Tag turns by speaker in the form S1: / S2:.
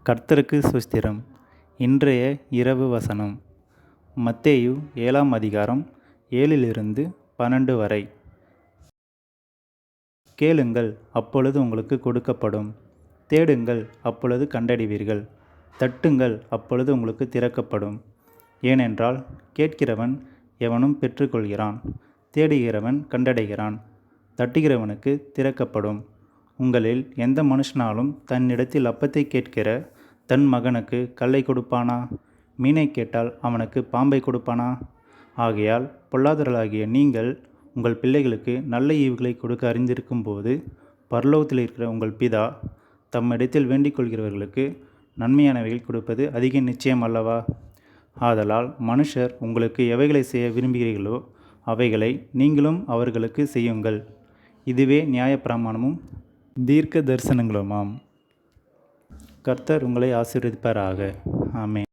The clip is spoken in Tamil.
S1: கர்த்தருக்கு ஸ்தோத்திரம். இன்றைய இரவு வசனம் மத்தேயு 7ஆம் அதிகாரம் 7-12 வரை. கேளுங்கள், அப்பொழுது உங்களுக்கு கொடுக்கப்படும். தேடுங்கள், அப்பொழுது கண்டடைவீர்கள். தட்டுங்கள், அப்பொழுது உங்களுக்கு திறக்கப்படும். ஏனென்றால் கேட்கிறவன் எவனும் பெற்றுக்கொள்கிறான், தேடுகிறவன் கண்டடைகிறான், தட்டுகிறவனுக்கு திறக்கப்படும். உங்களில் எந்த மனுஷனாலும் தன்னிடத்தில் அப்பத்தை கேட்கிற தன் மகனுக்கு கல்லை கொடுப்பானா? மீனை கேட்டால் அவனுக்கு பாம்பை கொடுப்பானா? ஆகையால் பொல்லாதவர்களாகிய நீங்கள் உங்கள் பிள்ளைகளுக்கு நல்ல ஈவுகளை கொடுக்க அறிந்திருக்கும் போது, பரலோகத்தில் இருக்கிற உங்கள் பிதா தம்மிடத்தில் வேண்டிக் கொள்கிறவர்களுக்கு நன்மையானவைகள் கொடுப்பது அதிக நிச்சயம் அல்லவா? ஆதலால் மனுஷர் உங்களுக்கு எவைகளை செய்ய விரும்புகிறீர்களோ அவைகளை நீங்களும் அவர்களுக்கு செய்யுங்கள். இதுவே நியாயப்பிரமாணமும் தீர்க்க தரிசனங்களுமாம். கர்த்தர் உங்களை ஆசீர்வதிப்பாராக. ஆமென்.